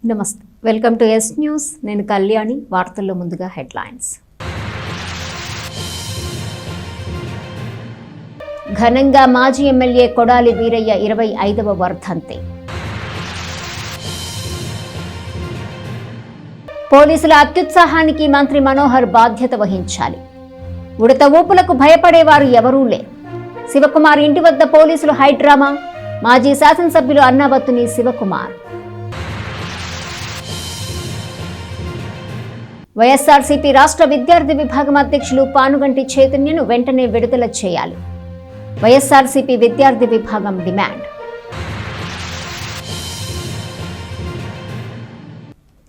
నమస్తే, welcome to yes news. నేను కళ్యాణి. వార్తల్లో ముందుగా హెడ్లైన్స్. ఘనంగా మాజీ ఎమ్మెల్యే కొడాలి వీరయ్య 25వ వర్ధంతి. పోలీసుల అత్యుత్సాహానికి మంత్రి మనోహర్ బాధ్యత వహించాలి. ఉడత ఊపులకు భయపడేవారు ఎవరూ లేరు. శివకుమార్ ఇంటి వద్ద పోలీసులు హైడ్రామా. మాజీ శాసనసభ్యులు అన్నాబత్తుని శివకుమార్. వైఎస్ఆర్సీపీ రాష్ట్ర విద్యార్థి విభాగం అధ్యక్షులు పానుగంటి చైతన్యను వెంటనే విడుదల చేయాలి. వైఎస్ఆర్సీపీ విద్యార్థి విభాగం డిమాండ్.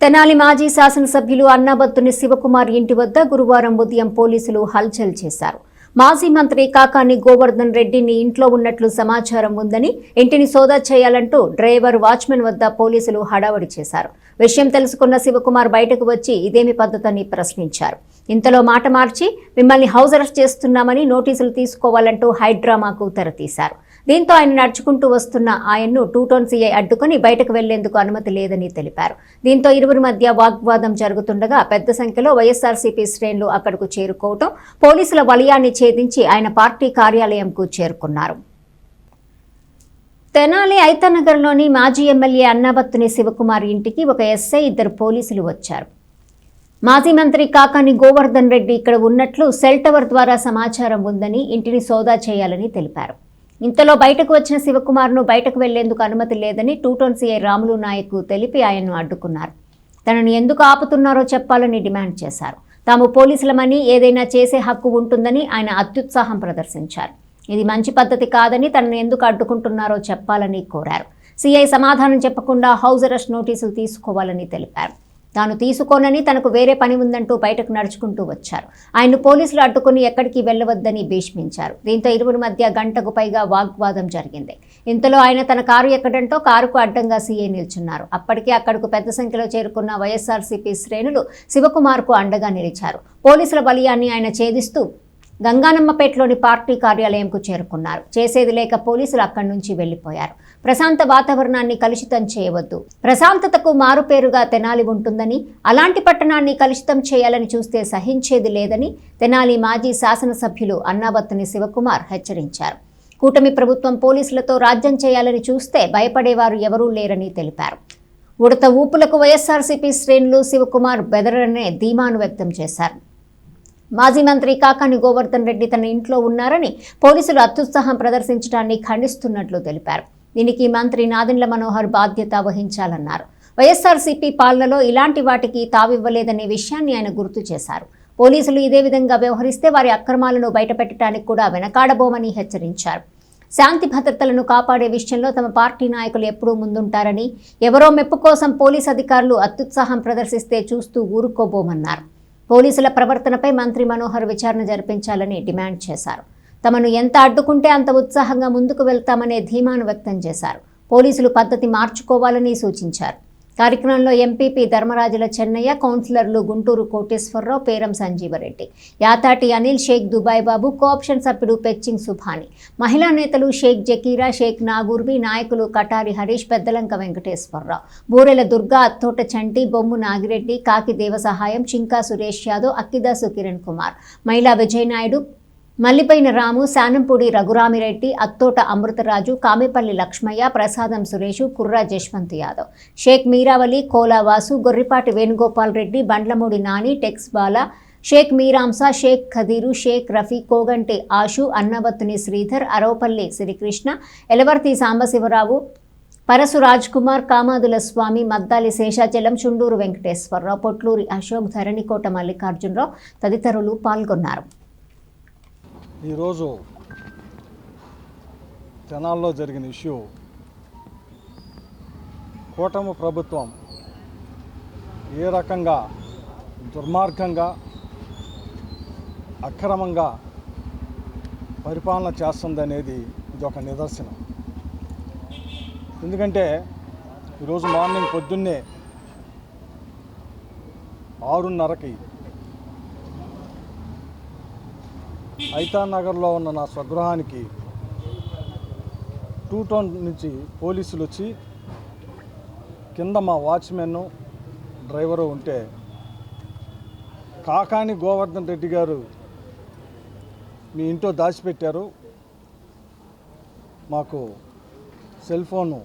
తెనాలి మాజీ శాసనసభ్యులు అన్నాబత్తుని శివకుమార్ ఇంటి వద్ద గురువారం ఉదయం పోలీసులు హల్చల్ చేశారు. మాజీ మంత్రి కాకాని గోవర్ధన్ రెడ్డిని ఇంట్లో ఉన్నట్లు సమాచారం ఉందని ఇంటిని సోదా చేయాలంటూ డ్రైవర్ వాచ్మెన్ వద్ద పోలీసులు హడావడి చేశారు. విషయం తెలుసుకున్న శివకుమార్ బయటకు వచ్చి ఇదేమి పద్ధతని ప్రశ్నించారు. ఇంతలో మాట మార్చి మిమ్మల్ని హౌస్ అరెస్ట్ చేస్తున్నామని నోటీసులు తీసుకోవాలంటూ హైడ్రామాకు తెరతీశారు. దీంతో ఆయన నడుచుకుంటూ వస్తున్న ఆయన్ను 2 టౌన్ సీఐ అడ్డుకుని బయటకు వెళ్లేందుకు అనుమతి లేదని తెలిపారు. దీంతో ఇరువురి మధ్య వాగ్వాదం జరుగుతుండగా పెద్ద సంఖ్యలో వైఎస్ఆర్సీపీ శ్రేణులు అక్కడకు చేరుకోవటం, పోలీసుల వలయాన్ని ఛేదించి ఆయన పార్టీ కార్యాలయంకు చేరుకున్నారు. తెనాలి ఐతానగర్లోని మాజీ ఎమ్మెల్యే అన్నాబత్తుని శివకుమార్ ఇంటికి ఒక ఎస్ఐ, 2 పోలీసులు వచ్చారు. మాజీ మంత్రి కాకాని గోవర్ధన్ రెడ్డి ఇక్కడ ఉన్నట్లు సెల్ టవర్ ద్వారా సమాచారం ఉందని ఇంటిని సోదా చేయాలని తెలిపారు. ఇంతలో బయటకు వచ్చిన శివకుమార్ను బయటకు వెళ్లేందుకు అనుమతి లేదని 2 టౌన్ సీఐ రాములు నాయక్ తెలిపి ఆయన్ను అడ్డుకున్నారు. తనను ఎందుకు ఆపుతున్నారో చెప్పాలని డిమాండ్ చేశారు. తాము పోలీసులమని, ఏదైనా చేసే హక్కు ఉంటుందని ఆయన అత్యుత్సాహం ప్రదర్శించారు. ఇది మంచి పద్ధతి కాదని, తనను ఎందుకు అడ్డుకుంటున్నారో చెప్పాలని కోరారు. సీఐ సమాధానం చెప్పకుండా హౌస్ అరెస్ట్ నోటీసులు తీసుకోవాలని తెలిపారు. తాను తీసుకోనని, తనకు వేరే పని ఉందంటూ బయటకు నడుచుకుంటూ వచ్చారు. ఆయన్ను పోలీసులు అడ్డుకుని ఎక్కడికి వెళ్లవద్దని భీష్మించారు. దీంతో ఇరువురి మధ్య గంటకు పైగా వాగ్వాదం జరిగింది. ఇంతలో ఆయన తన కారు ఎక్కడంతో కారుకు అడ్డంగా సీఐ నిల్చున్నారు. అప్పటికే అక్కడకు పెద్ద సంఖ్యలో చేరుకున్న వైఎస్ఆర్సీపీ శ్రేణులు శివకుమార్కు అండగా నిలిచారు. పోలీసుల బలియాన్ని ఆయన ఛేదిస్తూ గంగానమ్మపేటలోని పార్టీ కార్యాలయంకు చేరుకున్నారు. చేసేది లేక పోలీసులు అక్కడి నుంచి వెళ్లిపోయారు. ప్రశాంత వాతావరణాన్ని కలుషితం చేయవద్దు, ప్రశాంతతకు మారుపేరుగా తెనాలి ఉంటుందని, అలాంటి పట్టణాన్ని కలుషితం చేయాలని చూస్తే సహించేది లేదని తెనాలి మాజీ శాసనసభ్యులు అన్నాబత్తుని శివకుమార్ హెచ్చరించారు. కూటమి ప్రభుత్వం పోలీసులతో రాజ్యం చేయాలని చూస్తే భయపడేవారు ఎవరూ లేరని తెలిపారు. ఉడత ఊపులకు వైఎస్ఆర్సీపీ శ్రేణులు శివకుమార్ బెదరనే ధీమాను వ్యక్తం చేశారు. మాజీ మంత్రి కాకాని గోవర్ధన్ రెడ్డి తన ఇంట్లో ఉన్నారని, పోలీసులు అత్యుత్సాహం ప్రదర్శించడాన్ని ఖండిస్తున్నట్లు తెలిపారు. దీనికి మంత్రి నాదెండ్ల మనోహర్ బాధ్యత వహించాలన్నారు. వైఎస్ఆర్సీపీ పాలనలో ఇలాంటి వాటికి తావివ్వలేదనే విషయాన్ని ఆయన గుర్తు చేశారు. పోలీసులు ఇదే విధంగా వ్యవహరిస్తే వారి అక్రమాలను బయటపెట్టడానికి కూడా వెనకాడబోమని హెచ్చరించారు. శాంతి భద్రతలను కాపాడే విషయంలో తమ పార్టీ నాయకులు ఎప్పుడూ ముందుంటారని, ఎవరో మెప్పు కోసం పోలీస్ అధికారులు అత్యుత్సాహం ప్రదర్శిస్తే చూస్తూ ఊరుకోబోమన్నారు. పోలీసుల ప్రవర్తనపై మంత్రి మనోహర్ విచారణ జరిపించాలని డిమాండ్ చేశారు. తమను ఎంత అడ్డుకుంటే అంత ఉత్సాహంగా ముందుకు వెళ్తామనే ధీమాను వ్యక్తం చేశారు. పోలీసులు పద్ధతి మార్చుకోవాలని సూచించారు. కార్యక్రమంలో ఎంపీపీ ధర్మరాజుల చెన్నయ్య, కౌన్సిలర్లు గుంటూరు కోటేశ్వరరావు, పేరం సంజీవరెడ్డి, యాతాటి అనిల్, షేక్ దుబాయ్ బాబు, కోఆప్షన్ సభ్యుడు పెచ్చింగ్ సుభాని, మహిళా నేతలు షేక్ జకీరా, షేక్ నాగూర్బి, నాయకులు కటారి హరీష్, పెద్దలంక వెంకటేశ్వరరావు, బూరెల దుర్గా, అత్తోట చంటి, బొమ్ము నాగిరెడ్డి, కాకి దేవసహాయం, చింకా సురేష్ యాదవ్, అక్కిదాసు కిరణ్ కుమార్, మైలా విజయనాయుడు, మల్లిపైన రాము, శానంపూడి రఘురామిరెడ్డి, అత్తోట అమృతరాజు, కామెపల్లి లక్ష్మయ్య, ప్రసాదం సురేషు, కుర్రా జశ్వంత్ యాదవ్, షేక్ మీరావలి, కోలావాసు, గొర్రిపాటి వేణుగోపాల్ రెడ్డి, బండ్లమూడి నాని, టెక్స్ బాలా, షేక్ మీరాంసా, షేక్ ఖదీరు, షేక్ రఫీ, కోగంటి ఆషు, అన్నబత్తుని శ్రీధర్, అరవపల్లి శ్రీకృష్ణ, ఎలవర్తి సాంబశివరావు, పరసు రాజ్ కుమార్, కామాదుల స్వామి, మద్దాలి శేషాచలం, చుండూరు వెంకటేశ్వరరావు, పొట్లూరి అశోక్, ధరణికోట మల్లికార్జునరావు తదితరులు పాల్గొన్నారు. ఈరోజు తెనాల్లో జరిగిన ఇష్యూ, కూటమి ప్రభుత్వం ఏ రకంగా దుర్మార్గంగా, అక్రమంగా పరిపాలన చేస్తుందనేది ఇది ఒక నిదర్శనం. ఎందుకంటే ఈరోజు మార్నింగ్ పొద్దున్నే 6:30కి ఐతానగర్లో ఉన్న నా స్వగృహానికి 2 టౌన్ నుంచి పోలీసులు వచ్చి కింద మా వాచ్మెన్ డ్రైవరు ఉంటే కాకాని గోవర్ధన్ రెడ్డి గారు మీ ఇంట్లో దాచిపెట్టారు, మాకు సెల్ ఫోను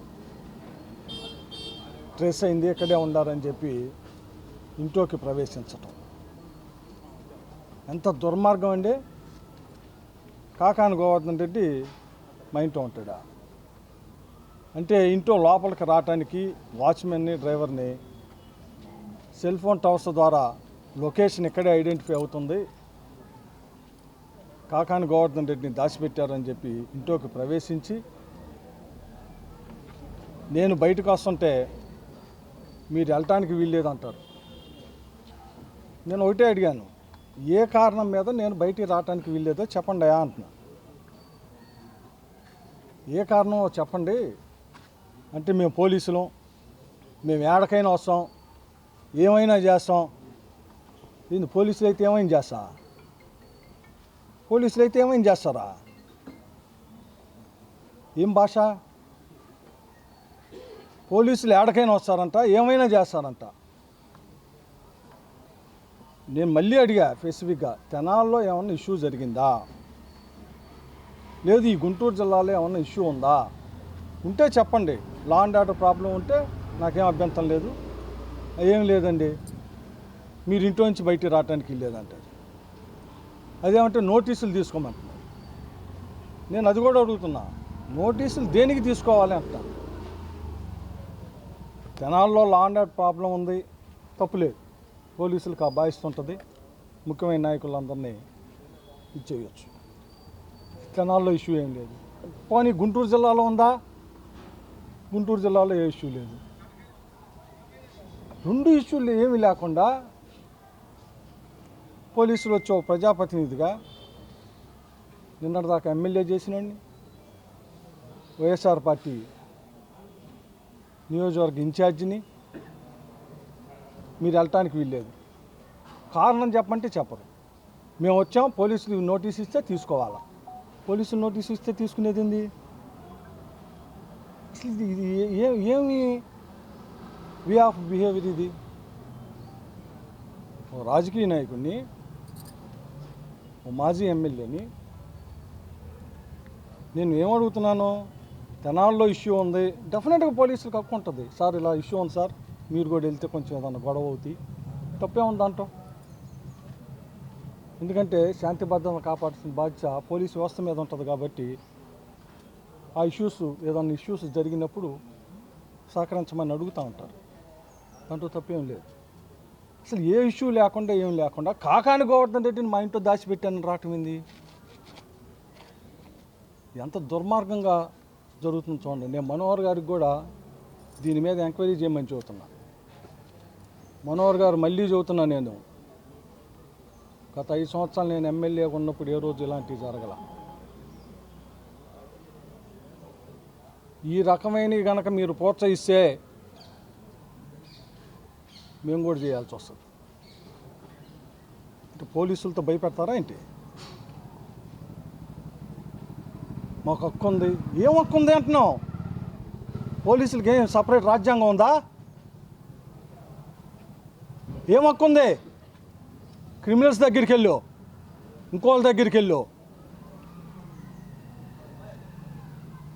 ట్రేస్ అయింది, ఇక్కడే ఉండాలని చెప్పి ఇంట్లోకి ప్రవేశించటం ఎంత దుర్మార్గం అండి. కాకాని గోవర్ధన్ రెడ్డి మా ఇంట్లో ఉంటాడా అంటే ఇంట్లో లోపలికి రావటానికి వాచ్మెన్ని డ్రైవర్ని సెల్ ఫోన్ టవర్స్ ద్వారా లొకేషన్ ఇక్కడే ఐడెంటిఫై అవుతుంది, కాకాని గోవర్ధన్ రెడ్డిని దాచిపెట్టారని చెప్పి ఇంట్లోకి ప్రవేశించి నేను బయటకు వస్తుంటే మీరు వెళ్ళటానికి వీల్లేదంటారు. నేను ఒకటే అడిగాను, ఏ కారణం మీద నేను బయటికి రావటానికి వీల్లేదో చెప్పండి అంటున్నా. ఏ కారణం చెప్పండి అంటే మేము పోలీసులం, మేము ఏడకైనా వస్తాం, ఏమైనా చేస్తాం. ఏంది పోలీసులు అయితే ఏమైనా చేస్తా? పోలీసులు అయితే ఏమైనా చేస్తారా? ఏం భాష? పోలీసులు ఏడకైనా వస్తారంట, ఏమైనా చేస్తారంట. నేను మళ్ళీ అడిగా స్పెసిఫిక్గా, తెనాల్లో ఏమన్నా ఇష్యూ జరిగిందా, లేదు ఈ గుంటూరు జిల్లాలో ఏమన్నా ఇష్యూ ఉందా, ఉంటే చెప్పండి. లా అండ్ ఆర్డర్ ప్రాబ్లం ఉంటే నాకేం అభ్యంతరం లేదు. ఏం లేదండి, మీరు ఇంట్లో నుంచి బయటికి రావడానికి లేదంటారు. అదేమంటే నోటీసులు తీసుకోమంటున్నారు. నేను అది కూడా అడుగుతున్నా, నోటీసులు దేనికి తీసుకోవాలి అంట. తెనాల్లో లా అండ్ ఆర్డర్ ప్రాబ్లం ఉంది, తప్పులేదు, పోలీసులకు ఆ బాధ్యత ఉంటుంది, ముఖ్యమైన నాయకులందరినీ ఇచ్చేయచ్చు. తెనాల్లో ఇష్యూ ఏం లేదు. పోనీ గుంటూరు జిల్లాలో ఉందా? గుంటూరు జిల్లాలో ఏ ఇష్యూ లేదు. రెండు ఇష్యూలు ఏమీ లేకుండా పోలీసులు వచ్చి ఒక ప్రజాప్రతినిధిగా నిన్నటిదాకా ఎమ్మెల్యే చేసినండి, వైఎస్ఆర్ పార్టీ నియోజకవర్గ ఇన్ఛార్జిని, మీరు వెళ్ళటానికి వీల్లేదు. కారణం చెప్పంటే చెప్పరు. మేము వచ్చాం, పోలీసులు నోటీస్ ఇస్తే తీసుకోవాలా. పోలీసులు నోటీస్ ఇస్తే తీసుకునేది ఏంది? అసలు ఇది ఏమి వే ఆఫ్ బిహేవియర్ ఇది? ఓ రాజకీయ నాయకుడిని, ఓ మాజీ ఎమ్మెల్యేని నేను ఏమడుగుతున్నాను, తెనాల్లో ఇష్యూ ఉంది, డెఫినెట్గా పోలీసులకు హక్కు ఉంటుంది. సార్ ఇలా ఇష్యూ ఉంది సార్, మీరు కూడా వెళ్తే కొంచెం ఏదన్నా గొడవ అవుతాయి, తప్పే ఉంది దాంట్లో. ఎందుకంటే శాంతి భద్రతను కాపాడాల్సిన బాధ్యత పోలీసు వ్యవస్థ మీద ఉంటుంది కాబట్టి ఆ ఏదన్నా ఇష్యూస్ జరిగినప్పుడు సహకరించమని అడుగుతూ ఉంటారు. దాంట్లో తప్పేం లేదు. అసలు ఏ ఇష్యూ లేకుండా ఏం లేకుండా కాకాని గోవర్ధన్ రెడ్డిని మా ఇంట్లో దాచిపెట్టాను రావటం ఏంది? ఎంత దుర్మార్గంగా జరుగుతుంది చూడండి. నేను మనోహర్ గారికి కూడా దీని మీద ఎంక్వైరీ చేయమని చెబుతున్నా. మనోహర్ గారు మళ్ళీ చెబుతున్నా, నేను గత 5 సంవత్సరాలు నేను ఎమ్మెల్యేగా ఉన్నప్పుడు ఏ రోజు ఇలాంటివి జరగల. ఈ రకమైనవి కనుక మీరు ప్రోత్సహిస్తే మేము కూడా చేయాల్సి వస్తుంది. అంటే పోలీసులతో భయపెడతారా ఏంటి? మాకు హక్కు ఉంది. ఏం హక్కు ఉంది అంటున్నావు? పోలీసులకి ఏం సపరేట్ రాజ్యాంగం ఉందా? ఏం హక్కు ఉంది? క్రిమినల్స్ దగ్గరికి వెళ్ళు, ఇంకోళ్ళ దగ్గరికి వెళ్ళు,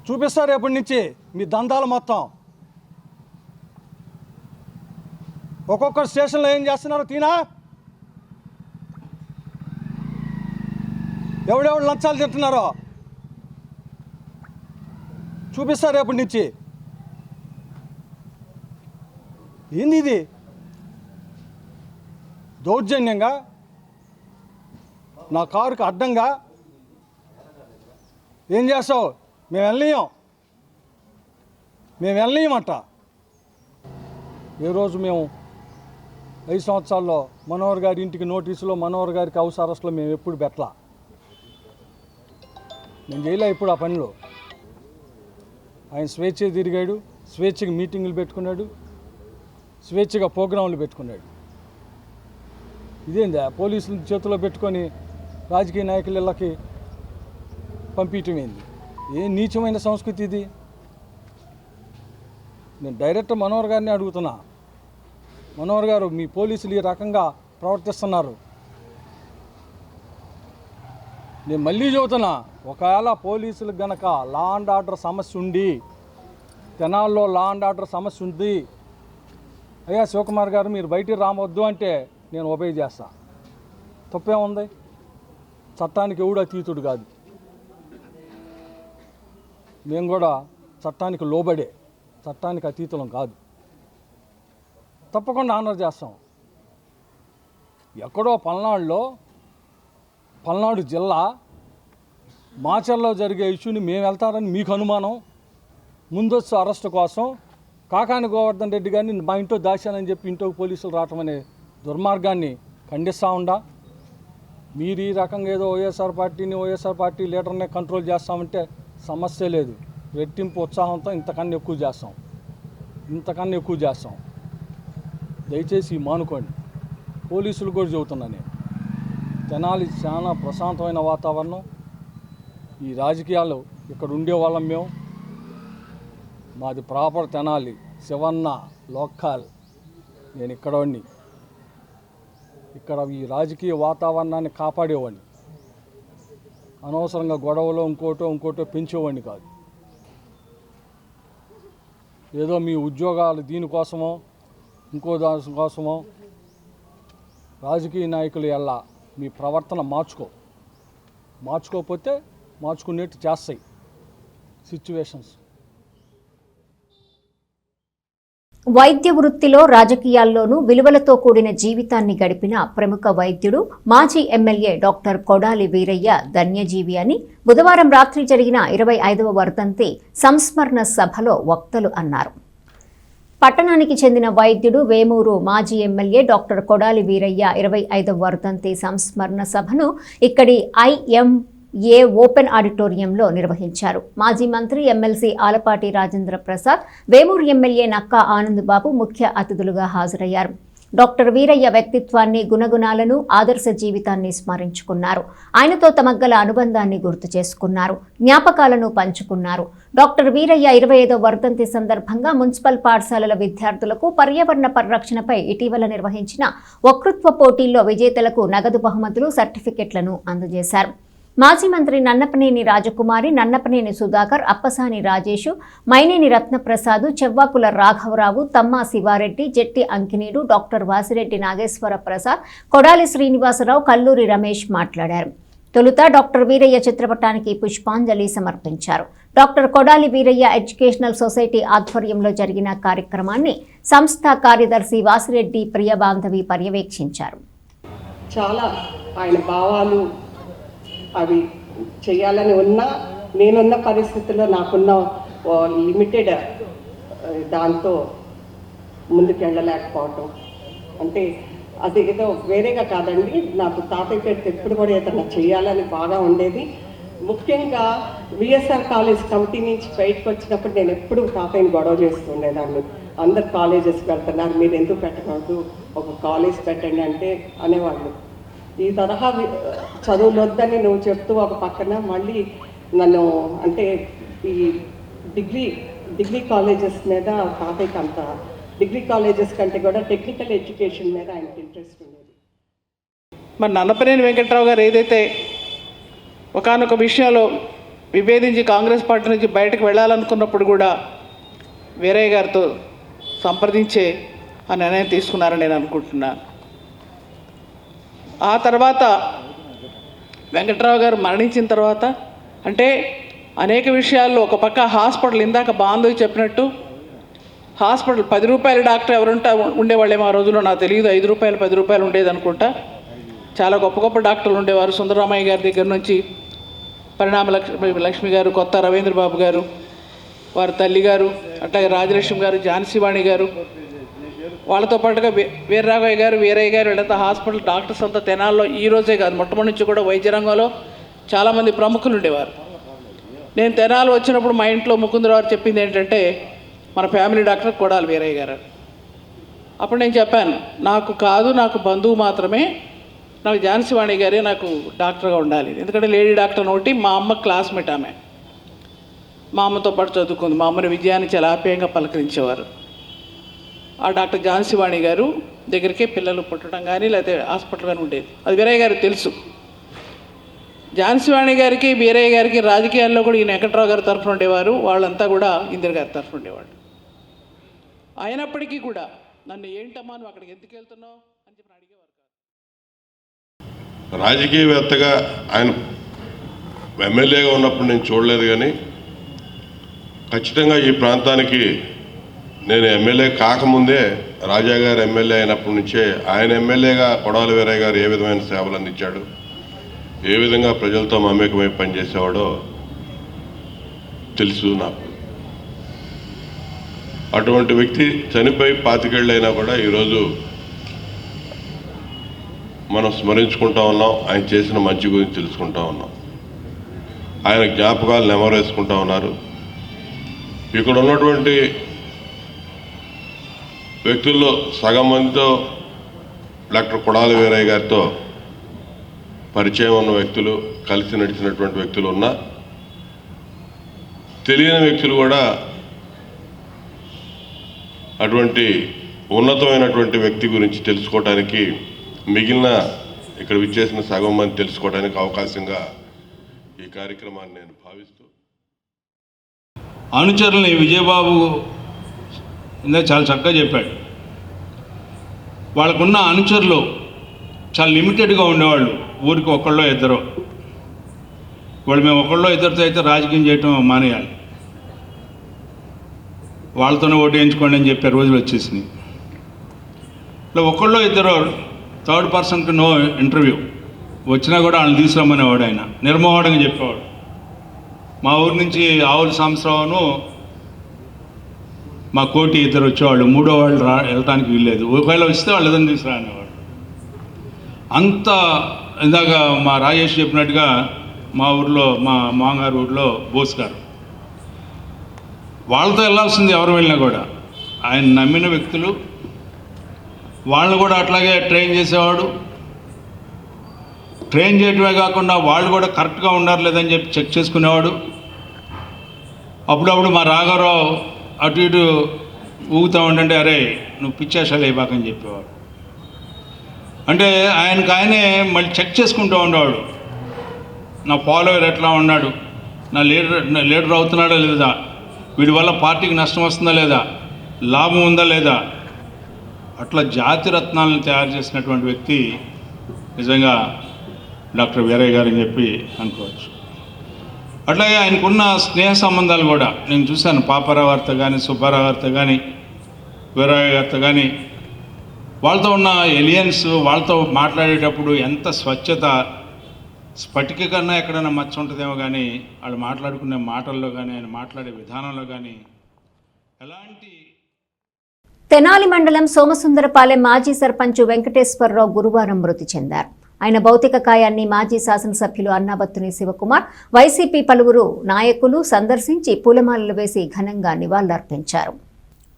చూపిస్తారు ఎప్పటి నుంచి మీ దందాలు మొత్తం. ఒక్కొక్క స్టేషన్లో ఏం చేస్తున్నారు తీనా? ఎవడెవడు లంచాలు తింటున్నారో చూపిస్తారు ఎప్పటి నుంచి. ఏంది ఇది? దౌర్జన్యంగా నా కారుకి అడ్డంగా ఏం చేస్తావు? మేము వెళ్ళనీయమంట. ఏ రోజు మేము 5 సంవత్సరాల్లో మనోహర్ గారి ఇంటికి నోటీసులో, మనోహర్ గారికి హౌస్ అరెస్ట్లో మేము ఎప్పుడు పెట్టలా. నేను చేయలే ఇప్పుడు ఆ పనిలో. ఆయన స్వేచ్ఛగా తిరిగాడు, స్వేచ్ఛగా మీటింగులు పెట్టుకున్నాడు, స్వేచ్ఛగా ప్రోగ్రాంలు పెట్టుకున్నాడు. ఇదేందా పోలీసుల చేతిలో పెట్టుకొని రాజకీయ నాయకులకి పంపించడం ఏంది? ఏ నీచమైన సంస్కృతి ఇది? నేను డైరెక్ట్ మనోహర్ గారిని అడుగుతున్నా. మనోహర్ గారు, మీ పోలీసులు ఈ రకంగా ప్రవర్తిస్తున్నారు. నేను మళ్ళీ చెబుతున్నా, ఒకవేళ పోలీసులకు గనక లా అండ్ ఆర్డర్ సమస్య ఉండి, తెనాల్లో లా అండ్ ఆర్డర్ సమస్య ఉంది, అయ్యా శివకుమార్ గారు మీరు బయటికి రావద్దు అంటే నేను ఒబే చేస్తా. తప్పేముంది? చట్టానికి ఎవడు అతీతుడు కాదు. మేము కూడా చట్టానికి లోబడే, చట్టానికి అతీతులం కాదు. తప్పకుండా ఆనర్ చేస్తాం. ఎక్కడో పల్నాడు జిల్లా మాచర్లో జరిగే ఇష్యూని మేము వెళ్తారని మీకు అనుమానం, ముందస్తు అరెస్టు కోసం కాకాని గోవర్ధన్ రెడ్డి గారిని మా ఇంట్లో దాచానని చెప్పి ఇంట్లోకి పోలీసులు రావటం అనే దుర్మార్గాన్ని ఖండిస్తూ ఉండా. మీరు ఈ రకంగా ఏదో వైఎస్ఆర్ పార్టీ లీడర్నే కంట్రోల్ చేస్తామంటే సమస్య లేదు. రెట్టింపు ఉత్సాహంతో ఇంతకన్నా ఎక్కువ చేస్తాం. దయచేసి మానుకోండి. పోలీసులు కూడా చెబుతున్నా నేను, తెనాలి చాలా ప్రశాంతమైన వాతావరణం. ఈ రాజకీయాలు ఇక్కడ ఉండేవాళ్ళం మేము. మాది ప్రాపర్ తెనాలి, శివన్న లోకల్. నేను ఇక్కడవాడిని. ఇక్కడ ఈ రాజకీయ వాతావరణాన్ని కాపాడేవాడిని. అనవసరంగా గొడవలో ఇంకోటో పెంచేవాడిని కాదు. ఏదో మీ ఉద్యోగాలు దీనికోసమో ఇంకో దానికోసమో రాజకీయ నాయకులు ఎలా మీ ప్రవర్తన మార్చుకోకపోతే మార్చుకునేట్టు చేస్తాయి సిచ్యువేషన్స్. వైద్య వృత్తిలో రాజకీయాల్లోనూ విలువలతో కూడిన జీవితాన్ని గడిపిన ప్రముఖ వైద్యుడు మాజీ ఎమ్మెల్యే డాక్టర్ కొడాలి వీరయ్య ధన్యజీవి అని బుధవారం రాత్రి జరిగిన 25వ వర్ధంతి సంస్మరణ సభలో వక్తలు అన్నారు. పట్టణానికి చెందిన వైద్యుడు వేమూరు మాజీ ఎమ్మెల్యే డాక్టర్ కొడాలి వీరయ్య 25వ వర్ధంతి సంస్మరణ సభను ఇక్కడి ఐఎంఏ ఓపెన్ ఆడిటోరియంలో నిర్వహించారు. మాజీ మంత్రి ఎమ్మెల్సీ ఆలపాటి రాజేంద్ర ప్రసాద్, వేమూరు ఎమ్మెల్యే నక్కా ఆనందబాబు ముఖ్య అతిథులుగా హాజరయ్యారు. డాక్టర్ వీరయ్య వ్యక్తిత్వాన్ని, గుణగుణాలను, ఆదర్శ జీవితాన్ని స్మరించుకున్నారు. ఆయనతో తమగ్గల అనుబంధాన్ని గుర్తు చేసుకున్నారు, జ్ఞాపకాలను పంచుకున్నారు. డాక్టర్ వీరయ్య 25వ వర్ధంతి సందర్భంగా మున్సిపల్ పాఠశాలల విద్యార్థులకు పర్యావరణ పరిరక్షణపై ఇటీవల నిర్వహించిన వక్తృత్వ పోటీల్లో విజేతలకు నగదు బహుమతులు, సర్టిఫికెట్లను అందజేశారు. మాజీ మంత్రి నన్నపనేని రాజకుమారి, నన్నపనేని సుధాకర్, అప్పసాని రాజేషు, మైనేని రత్నప్రసాద్, చెవ్వాకుల రాఘవరావు, తమ్మా శివారెడ్డి, జెట్టి అంకినీడు, డాక్టర్ వాసిరెడ్డి నాగేశ్వర ప్రసాద్, కొడాలి శ్రీనివాసరావు, కల్లూరి రమేష్ మాట్లాడారు. తొలుత డాక్టర్ వీరయ్య చిత్రపటానికి పుష్పాంజలి సమర్పించారు. Doctor Kodali Veeraiah educational society ఆధ్వర్యంలో జరిగిన కార్యక్రమాన్ని సంస్థ కార్యదర్శి వాసిరెడ్డి ప్రియబాంధవి పర్యవేక్షించారు. చాలా ఆయన భావాలు అవి చేయాలని ఉన్నా, నేనున్న పరిస్థితుల్లో నాకున్న లిమిటెడ్ దాంతో ముందుకు వెళ్ళలేకపోవటం, అంటే అది ఏదో వేరేగా కాదండి. నాకు తాతయ్య పేరుతో ఎప్పుడు కూడా ఏదైనా చేయాలని బాగా ఉండేది. ముఖ్యంగా విఎస్ఆర్ కాలేజ్ కమిటీ నుంచి బయటకు వచ్చినప్పుడు నేను ఎప్పుడు తాతయ్యని గొడవ చేస్తుండేదాన్ని. అందరు కాలేజెస్కి వెళ్తున్నారు, మీరు ఎందుకు పెట్టకూడదు, ఒక కాలేజ్ పెట్టండి అంటే అనేవాళ్ళు. ఈ తరహా చదువులు వద్దని నువ్వు చెప్తూ ఒక పక్కన మళ్ళీ నన్ను అంటే ఈ డిగ్రీ కాలేజెస్ మీద తాతయ్యకి అంత, డిగ్రీ కాలేజెస్ కంటే కూడా టెక్నికల్ ఎడ్యుకేషన్ మీద ఆయనకి ఇంట్రెస్ట్ ఉండేది. మరి నన్నపనేని వెంకట్రావు గారు ఏదైతే ఒకానొక విషయంలో విభేదించి కాంగ్రెస్ పార్టీ నుంచి బయటకు వెళ్ళాలనుకున్నప్పుడు కూడా వీరయ్య గారితో సంప్రదించే ఆ నిర్ణయం తీసుకున్నారని నేను అనుకుంటున్నాను. ఆ తర్వాత వెంకట్రావు గారు మరణించిన తర్వాత అంటే అనేక విషయాల్లో ఒక పక్క హాస్పిటల్, ఇందాక బాంధవి చెప్పినట్టు హాస్పిటల్ 10 రూపాయల డాక్టర్ ఎవరుంటా ఉండేవాళ్ళేమో ఆ రోజుల్లో, నాకు తెలియదు. 5 రూపాయలు 10 రూపాయలు ఉండేది అనుకుంటా. చాలా గొప్ప గొప్ప డాక్టర్లు ఉండేవారు. సుందరరామయ్య గారి దగ్గర నుంచి పరిణామ లక్ష్మి గారు, కొత్త రవీంద్రబాబు గారు, వారి తల్లి గారు, అట్లాగే రాజలక్ష్మి గారు, ఝాన్సీవాణి గారు, వాళ్ళతో పాటుగా వీర్రాఘవయ్య గారు, వీరయ్య గారు, వీళ్ళంతా హాస్పిటల్ డాక్టర్స్ అంతా తెనాల్లో ఈ రోజే కాదు మొట్టమొదటి నుంచి కూడా వైద్య రంగంలో చాలామంది ప్రముఖులు ఉండేవారు. నేను తెనాలు వచ్చినప్పుడు మా ఇంట్లో ముకుందరావు చెప్పింది ఏంటంటే మన ఫ్యామిలీ డాక్టర్ కొడాలి వీరయ్య గారు. అప్పుడు నేను చెప్పాను, నాకు కాదు, నాకు బంధువు మాత్రమే, నాకు ఝాన్సీవాణి గారే నాకు డాక్టర్గా ఉండాలి. ఎందుకంటే లేడీ డాక్టర్ ఒకటి, మా అమ్మ క్లాస్మేట్ ఆమె. మా అమ్మతో పాటు చదువుకుంది. మా అమ్మని విజయాన్ని చాలా ఆప్యాయంగా పలకరించేవారు. ఆ డాక్టర్ ఝాన్సీవాణి గారు దగ్గరికే పిల్లలు పుట్టడం కానీ లేకపోతే హాస్పిటల్ కానీ ఉండేది. అది వీరయ్య గారికి తెలుసు. ఝాన్సీవాణి గారికి వీరయ్య గారికి రాజకీయాల్లో కూడా ఈయన వెంకట్రావు గారి తరఫున ఉండేవారు, వాళ్ళంతా కూడా ఇందిర గారి తరఫున ఉండేవాళ్ళు. అయినప్పటికీ కూడా నన్ను ఏంటమ్మా నువ్వు అక్కడికి ఎందుకు వెళ్తున్నావు అని చెప్పి అడిగేవారు కాదు. రాజకీయవేత్తగా ఆయన ఎమ్మెల్యేగా ఉన్నప్పుడు నేను చూడలేదు, కానీ ఖచ్చితంగా ఈ ప్రాంతానికి నేను ఎమ్మెల్యే కాకముందే రాజా గారు ఎమ్మెల్యే అయినప్పటి నుంచే ఆయన ఎమ్మెల్యేగా కొడాలి వీరయ్య గారు ఏ విధమైన సేవలు అందించాడు, ఏ విధంగా ప్రజలతో మమేకమై పనిచేసేవాడో తెలుసు నాకు. అటువంటి వ్యక్తి చనిపోయి 25 ఏళ్ళైనా కూడా ఈరోజు మనం స్మరించుకుంటా ఉన్నాం. ఆయన చేసిన మంచి గురించి తెలుసుకుంటా ఉన్నాం. ఆయన జ్ఞాపకాలు నెమరేసుకుంటా ఉన్నారు. ఇక్కడ ఉన్నటువంటి వ్యక్తుల్లో సగం మందితో డాక్టర్ కొడాలి వీరయ్య గారితో పరిచయం ఉన్న వ్యక్తులు, కలిసి నడిచినటువంటి వ్యక్తులు ఉన్నా, తెలియని వ్యక్తులు కూడా అటువంటి ఉన్నతమైనటువంటి వ్యక్తి గురించి తెలుసుకోవడానికి, మిగిలిన ఇక్కడ విచ్చేసిన సగం మంది తెలుసుకోవడానికి అవకాశంగా ఈ కార్యక్రమాన్ని నేను భావిస్తూ, అనుచరుల్ని విజయబాబు ఇందా చాలా చక్కగా చెప్పాడు. వాళ్ళకున్న అనుచరులు చాలా లిమిటెడ్గా ఉండేవాళ్ళు, ఊరికి ఒకళ్ళో ఇద్దరు. వాళ్ళు మేము ఒకళ్ళో ఇద్దరితో అయితే రాజకీయం చేయటం మానేయాలి, వాళ్ళతోనే ఓటు వేయించుకోండి అని చెప్పే రోజులు వచ్చేసినాయి. ఇట్లా ఒకళ్ళో ఇద్దరు థర్డ్ పర్సన్కి నో ఇంటర్వ్యూ వచ్చినా కూడా వాళ్ళని తీసుకురమ్మనేవాడు. ఆయన నిర్మోహంగా చెప్పేవాడు. మా ఊరి నుంచి ఆవుల సంవత్సరంను మా కోటి ఇద్దరు వచ్చేవాళ్ళు, మూడో వాళ్ళు వెళ్ళటానికి వీల్లేదు, ఒకవేళ వస్తే వాళ్ళు ఏదైనా తీసుకురానేవాడు. అంత ఇందాక మా రాజేష్ చెప్పినట్టుగా మా ఊర్లో మా మామగారు ఊర్లో బోస్ గారు, వాళ్ళతో వెళ్ళాల్సింది ఎవరు వెళ్ళినా కూడా. ఆయన నమ్మిన వ్యక్తులు, వాళ్ళని కూడా అట్లాగే ట్రైన్ చేసేవాడు. ట్రైన్ చేయటమే కాకుండా వాళ్ళు కూడా కరెక్ట్గా ఉన్నారు లేదని చెప్పి చెక్ చేసుకునేవాడు. అప్పుడప్పుడు మా రాఘవరావు అటు ఇటు ఊగుతూ ఉండంటే, అరే నువ్వు పిచ్చేషాలు అయిపోకని చెప్పేవాడు. అంటే ఆయనే మళ్ళీ చెక్ చేసుకుంటూ ఉండేవాడు. నా ఫాలోవర్ ఎట్లా ఉన్నాడు, నా లీడర్ అవుతున్నాడా లేదా, వీడి వల్ల పార్టీకి నష్టం వస్తుందా లేదా, లాభం ఉందా లేదా, అట్లా జాతి రత్నాలను తయారు చేసినటువంటి వ్యక్తి నిజంగా డాక్టర్ వీరయ్య గారు అని చెప్పి అనుకోవచ్చు. అట్లాగే ఆయనకున్న స్నేహ సంబంధాలు కూడా నేను చూశాను. పాపారావు గారితో కానీ, సుబ్బారావు గారితో కానీ, వీరయ్య గారితో కానీ, వాళ్ళతో ఉన్న ఎలియన్స్, వాళ్ళతో మాట్లాడేటప్పుడు ఎంత స్వచ్ఛత, స్ఫటిక కన్నా ఎక్కడైనా మచ్చ ఉంటుందేమో కానీ వాళ్ళు మాట్లాడుకునే మాటల్లో కానీ, ఆయన మాట్లాడే విధానంలో కానీ ఎలాంటి. తెనాలి మండలం సోమసుందరపాలెం మాజీ సర్పంచ్ వెంకటేశ్వరరావు గురువారం మృతి చెందారు. ఆయన భౌతిక కాయాన్ని మాజీ శాసనసభ్యులు అన్నాబత్తుని శివకుమార్, వైసీపీ పలువురు నాయకులు సందర్శించి పూలమాలలు వేసి ఘనంగా నివాళులర్పించారు.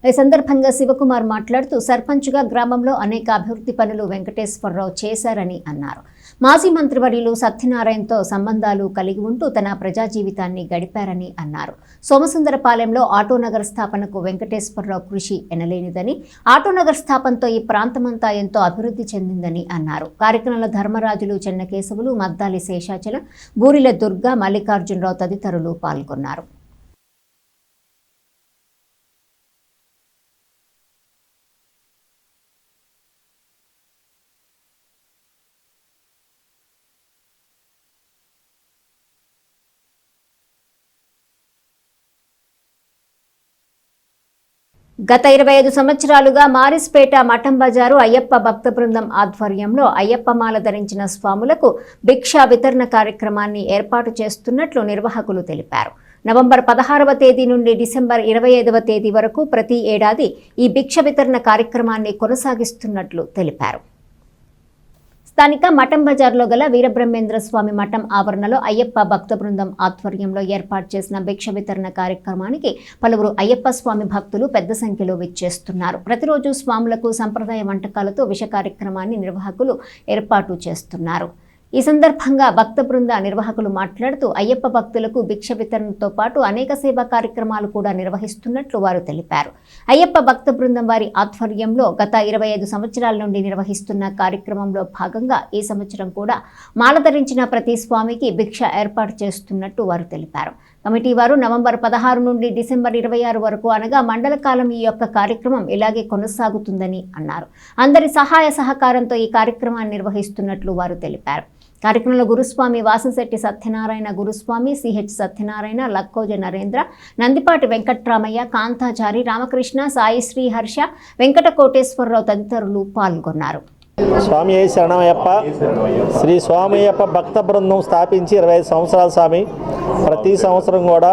ఈ సందర్భంగా శివకుమార్ మాట్లాడుతూ సర్పంచ్గా గ్రామంలో అనేక అభివృద్ధి పనులు వెంకటేశ్వరరావు చేశారని అన్నారు. మాజీ మంత్రివర్యులు సత్యనారాయణతో సంబంధాలు కలిగి ఉంటూ తన ప్రజా జీవితాన్ని గడిపారని అన్నారు. సోమసుందరపాలెంలో ఆటోనగర్ స్థాపనకు వెంకటేశ్వరరావు కృషి ఎనలేనిదని, ఆటోనగర్ స్థాపనతో ఈ ప్రాంతమంతా ఎంతో అభివృద్ధి చెందిందని అన్నారు. కార్యక్రమంలో ధర్మరాజులు, చెన్నకేశవులు, మద్దాలి శేషాచలం, బూరిల దుర్గా, మల్లికార్జునరావు తదితరులు పాల్గొన్నారు. గత 25 సంవత్సరాలుగా మారిస్పేట మఠం బజారు అయ్యప్ప భక్త బృందం ఆధ్వర్యంలో అయ్యప్పమాల ధరించిన స్వాములకు భిక్షా వితరణ కార్యక్రమాన్ని ఏర్పాటు చేస్తున్నట్లు నిర్వాహకులు తెలిపారు. నవంబర్ 16వ తేదీ నుండి డిసెంబర్ 25వ తేదీ వరకు ప్రతి ఏడాది ఈ భిక్ష వితరణ కార్యక్రమాన్ని కొనసాగిస్తున్నట్లు తెలిపారు. స్థానిక మఠం బజార్లో గల వీరబ్రహ్మేంద్ర స్వామి మఠం ఆవరణలో అయ్యప్ప భక్త బృందం ఆధ్వర్యంలో ఏర్పాటు చేసిన భిక్ష వితరణ కార్యక్రమానికి పలువురు అయ్యప్ప స్వామి భక్తులు పెద్ద సంఖ్యలో విచ్చేస్తున్నారు. ప్రతిరోజు స్వాములకు సంప్రదాయ వంటకాలతో విష కార్యక్రమాన్ని నిర్వాహకులు ఏర్పాటు చేస్తున్నారు. ఈ సందర్భంగా భక్త బృంద నిర్వాహకులు మాట్లాడుతూ అయ్యప్ప భక్తులకు భిక్ష వితరణతో పాటు అనేక సేవా కార్యక్రమాలు కూడా నిర్వహిస్తున్నట్లు వారు తెలిపారు. అయ్యప్ప భక్త బృందం వారి ఆధ్వర్యంలో గత 25 సంవత్సరాల నుండి నిర్వహిస్తున్న కార్యక్రమంలో భాగంగా ఈ సంవత్సరం కూడా మాల ధరించిన ప్రతి స్వామికి భిక్ష ఏర్పాటు చేస్తున్నట్టు వారు తెలిపారు. కమిటీ వారు నవంబర్ 16 నుండి డిసెంబర్ 26 వరకు అనగా మండల కాలం ఈ యొక్క కార్యక్రమం ఇలాగే కొనసాగుతుందని అన్నారు. అందరి సహాయ సహకారంతో ఈ కార్యక్రమాన్ని నిర్వహిస్తున్నట్లు వారు తెలిపారు. కార్యక్రమంలో గురుస్వామి వాసంశెట్టి సత్యనారాయణ, గురుస్వామి సిహెచ్ సత్యనారాయణ, లక్కోజ నరేంద్ర, నందిపాటి వెంకట్రామయ్య, కాంతాచారి, రామకృష్ణ, సాయి శ్రీ హర్ష, వెంకట కోటేశ్వరరావు తదితరులు పాల్గొన్నారు. స్వామి శరణమయ్యప్ప. శ్రీ స్వామి అయ్యప్ప భక్త బృందం స్థాపించి 25 సంవత్సరాలు స్వామి. ప్రతి సంవత్సరం కూడా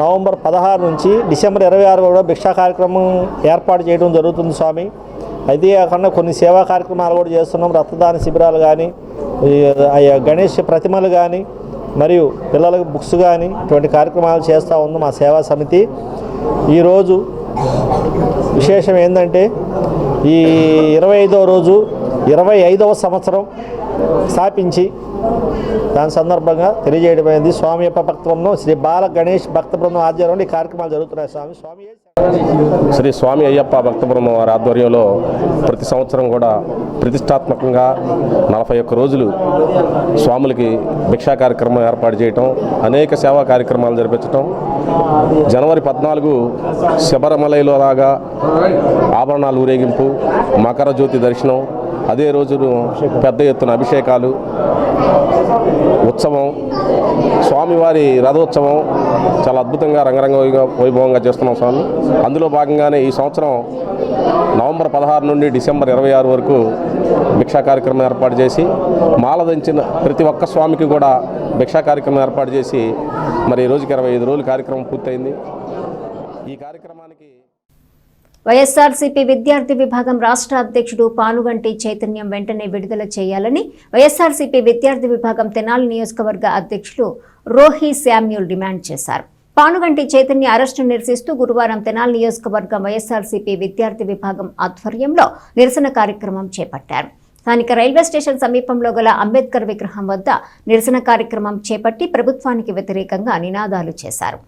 నవంబర్ 16 నుంచి డిసెంబర్ 26 కూడా భిక్షా కార్యక్రమం ఏర్పాటు చేయడం జరుగుతుంది స్వామి. అయితే కాకుండా కొన్ని సేవా కార్యక్రమాలు కూడా చేస్తున్నాం. రక్తదాన శిబిరాలు కానీ, గణేష్ ప్రతిమలు కానీ, మరియు పిల్లలకు బుక్స్ కానీ ఇటువంటి కార్యక్రమాలు చేస్తూ ఉన్నాం మా సేవా సమితి. ఈరోజు విశేషం ఏంటంటే ఈ 25వ రోజు 25వ సంవత్సరం స్థాపించి దాని సందర్భంగా తెలియజేయడమైంది. స్వామి అయ్యప్ప భక్త బృందం శ్రీ బాల గణేష్ భక్త బృందం ఆధ్వర్యంలో ఈ కార్యక్రమాలు జరుగుతున్నాయి స్వామి. శ్రీ స్వామి అయ్యప్ప భక్త బృందం వారి ఆధ్వర్యంలో ప్రతి సంవత్సరం కూడా ప్రతిష్టాత్మకంగా 41 రోజులు స్వాములకి భిక్షా కార్యక్రమం ఏర్పాటు చేయటం, అనేక సేవా కార్యక్రమాలు జరిపించటం, జనవరి 14 శబరిమలలో లాగా ఆభరణాలు ఊరేగింపు, మకర జ్యోతి దర్శనం, అదే రోజును పెద్ద ఎత్తున అభిషేకాలు, ఉత్సవం, స్వామివారి రథోత్సవం చాలా అద్భుతంగా రంగరంగ వైభవంగా చేస్తున్నాం స్వామి. అందులో భాగంగానే ఈ సంవత్సరం నవంబర్ 16 నుండి డిసెంబర్ 26 వరకు భిక్షా కార్యక్రమం ఏర్పాటు చేసి మాల దంచిన ప్రతి ఒక్క స్వామికి కూడా భిక్షా కార్యక్రమం ఏర్పాటు చేసి మరి ఈ రోజుకి 25 రోజుల కార్యక్రమం పూర్తయింది. ఈ కార్యక్రమానికి వైఎస్ఆర్సీపీ విద్యార్థి విభాగం రాష్ట్ర అధ్యక్షుడు పానుగంటి చైతన్యం వెంటనే విడుదల చేయాలని వైఎస్ఆర్సీపీ విద్యార్థి విభాగం తెనాలి నియోజకవర్గ అధ్యక్షులు రోహి శామ్యూల్ డిమాండ్ చేశారు. పానుగంటి చైతన్య అరెస్టును నిరసిస్తూ గురువారం తెనాలి నియోజకవర్గం వైఎస్ఆర్సీపీ విద్యార్థి విభాగం ఆధ్వర్యంలో నిరసన కార్యక్రమం చేపట్టారు. స్థానిక రైల్వే స్టేషన్ సమీపంలో గల అంబేద్కర్ విగ్రహం వద్ద నిరసన కార్యక్రమం చేపట్టి ప్రభుత్వానికి వ్యతిరేకంగా నినాదాలు చేశారు.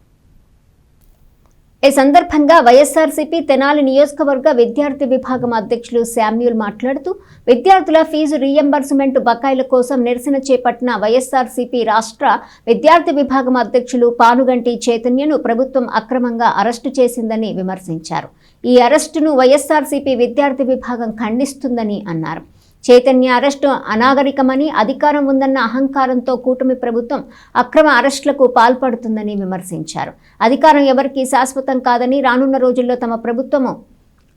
ఈ సందర్భంగా వైఎస్ఆర్సీపీ తెనాలి నియోజకవర్గ విద్యార్థి విభాగం అధ్యక్షులు శామ్యూల్ మాట్లాడుతూ విద్యార్థుల ఫీజు రీయింబర్స్మెంట్ బకాయిల కోసం నిరసన చేపట్టిన వైఎస్ఆర్సీపీ రాష్ట్ర విద్యార్థి విభాగం అధ్యక్షులు పానుగంటి చైతన్యను ప్రభుత్వం అక్రమంగా అరెస్టు చేసిందని విమర్శించారు. ఈ అరెస్టును వైఎస్ఆర్సీపీ విద్యార్థి విభాగం ఖండిస్తుందని అన్నారు. చైతన్య అరెస్టు అనాగరికమని, అధికారం ఉందన్న అహంకారంతో కూటమి ప్రభుత్వం అక్రమ అరెస్టులకు పాల్పడుతుందని విమర్శించారు. అధికారం ఎవరికీ శాశ్వతం కాదని, రానున్న రోజుల్లో తమ ప్రభుత్వము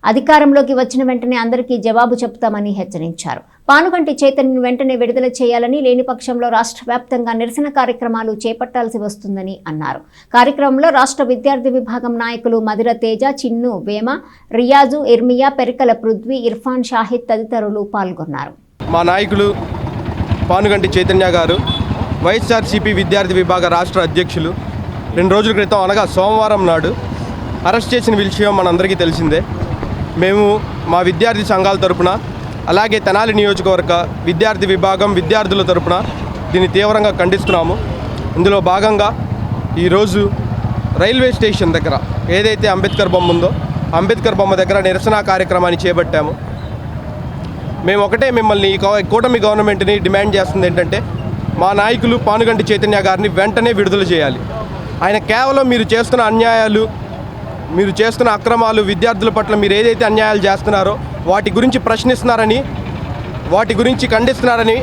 అధికారంలోకి వచ్చిన వెంటనే అందరికీ జవాబు చెప్తామని హెచ్చరించారు. పానుగంటి చైతన్యను వెంటనే విడుదల చేయాలని, లేని పక్షంలో రాష్ట్ర వ్యాప్తంగా నిరసన కార్యక్రమాలు చేపట్టాల్సి వస్తుందని అన్నారు. కార్యక్రమంలో రాష్ట్ర విద్యార్థి విభాగం నాయకులు మధిర తేజ, చిన్ను వేమ, రియాజు, ఇర్మియా, పెరికల పృథ్వీ, ఇర్ఫాన్, షాహిద్ తదితరులు పాల్గొన్నారు. మా నాయకులు పానుగంటి చైతన్య గారు వైఎస్ఆర్సీపీ విద్యార్థి విభాగ రాష్ట్ర అధ్యక్షులు 2 రోజుల క్రితం అనగా సోమవారం నాడు అరెస్ట్ చేసిన విషయం మనందరికీ తెలిసిందే. మేము మా విద్యార్థి సంఘాల తరపున, అలాగే తెనాలి నియోజకవర్గ విద్యార్థి విభాగం విద్యార్థుల తరపున దీన్ని తీవ్రంగా ఖండిస్తున్నాము. ఇందులో భాగంగా ఈరోజు రైల్వే స్టేషన్ దగ్గర ఏదైతే అంబేద్కర్ బొమ్మ ఉందో అంబేద్కర్ బొమ్మ దగ్గర నిరసన కార్యక్రమాన్ని చేపట్టాము. మేము ఒకటే మిమ్మల్ని కూటమి గవర్నమెంట్ని డిమాండ్ చేస్తుంది ఏంటంటే మా నాయకులు పానుగంటి చైతన్య గారిని వెంటనే విడుదల చేయాలి. ఆయన కేవలం మీరు చేస్తున్న అన్యాయాలు, మీరు చేస్తున్న అక్రమాలు, విద్యార్థుల పట్ల మీరు ఏదైతే అన్యాయాలు చేస్తున్నారో వాటి గురించి ప్రశ్నిస్తున్నారని, వాటి గురించి ఖండిస్తున్నారని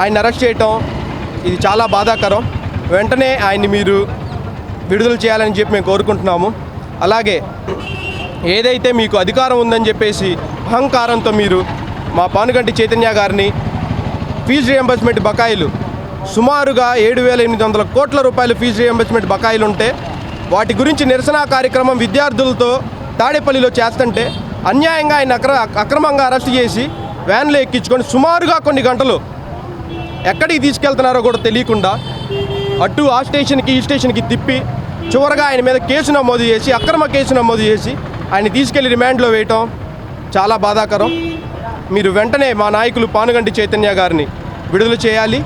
ఆయన అరెస్ట్ చేయటం ఇది చాలా బాధాకరం. వెంటనే ఆయన్ని మీరు విడుదల చేయాలని చెప్పి మేము కోరుకుంటున్నాము. అలాగే ఏదైతే మీకు అధికారం ఉందని చెప్పేసి అహంకారంతో మీరు మా పానుగంటి చైతన్య గారిని ఫీజు రియంబర్స్మెంట్ బకాయిలు సుమారుగా 7,800 కోట్ల రూపాయలు ఫీజు రియంబర్స్మెంట్ బకాయిలు ఉంటే వాటి గురించి నిరసన కార్యక్రమం విద్యార్థులతో తాడేపల్లిలో చేస్తుంటే అన్యాయంగా ఆయన అక్రమంగా అరెస్ట్ చేసి వ్యాన్లో ఎక్కించుకొని సుమారుగా కొన్ని గంటలు ఎక్కడికి తీసుకెళ్తున్నారో కూడా తెలియకుండా అటు ఆ స్టేషన్కి ఈ స్టేషన్కి తిప్పి చివరగా ఆయన మీద కేసు నమోదు చేసి, అక్రమ కేసు నమోదు చేసి ఆయన తీసుకెళ్లి రిమాండ్లో వేయటం చాలా బాధాకరం. మీరు వెంటనే మా నాయకులు పానుగంటి చైతన్య గారిని విడుదల చేయాలి.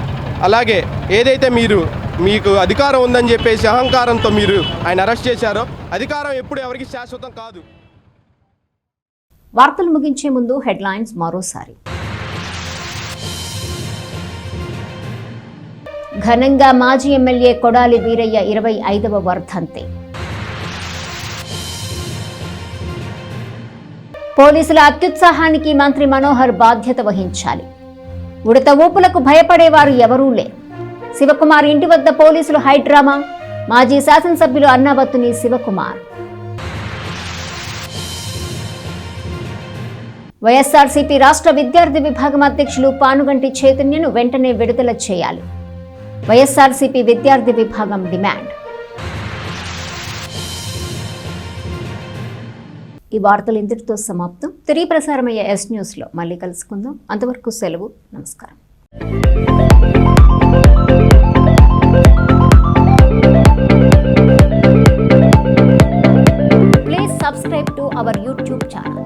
అలాగే ఏదైతే మీకు అధికారం ఉందని చెప్పేసి అహంకారంతో మీరు ఆయన అరెస్ట్ చేశారో, అధికారం ఎప్పుడు ఎవరికి శాశ్వతం కాదు. వార్తలు ముగించే ముందు హెడ్లైన్స్ మరోసారి. ఘనంగా మాజీ ఎమ్మెల్యే కొడాలి వీరయ్య 25వ వర్ధంతి. పోలీసుల అత్యుత్సాహానికి మంత్రి మనోహర్ బాధ్యత వహించాలి. ఉడత ఊపులకు భయపడేవారు ఎవరూ లేరు. శివకుమార్ ఇంటి వద్ద పోలీసులు హైడ్రామా. మాజీ శాసనసభ్యులు అన్నాబత్తుని శివకుమార్. వైఎస్ఆర్సీపీ రాష్ట్ర విద్యార్థి విభాగం అధ్యక్షులు పానుగంటి చైతన్యను వెంటనే విడుదల చేయాలి. వైఎస్ఆర్సీపీ విద్యార్థి విభాగం డిమాండ్. ఈ వార్తలు ఇంతటితో సమాప్తం. తిరిగి ప్రసారమయ్యే ఎస్ న్యూస్లో మళ్ళీ కలుసుకుందాం. అంతవరకు సెలవు. నమస్కారం. Please subscribe to our YouTube channel.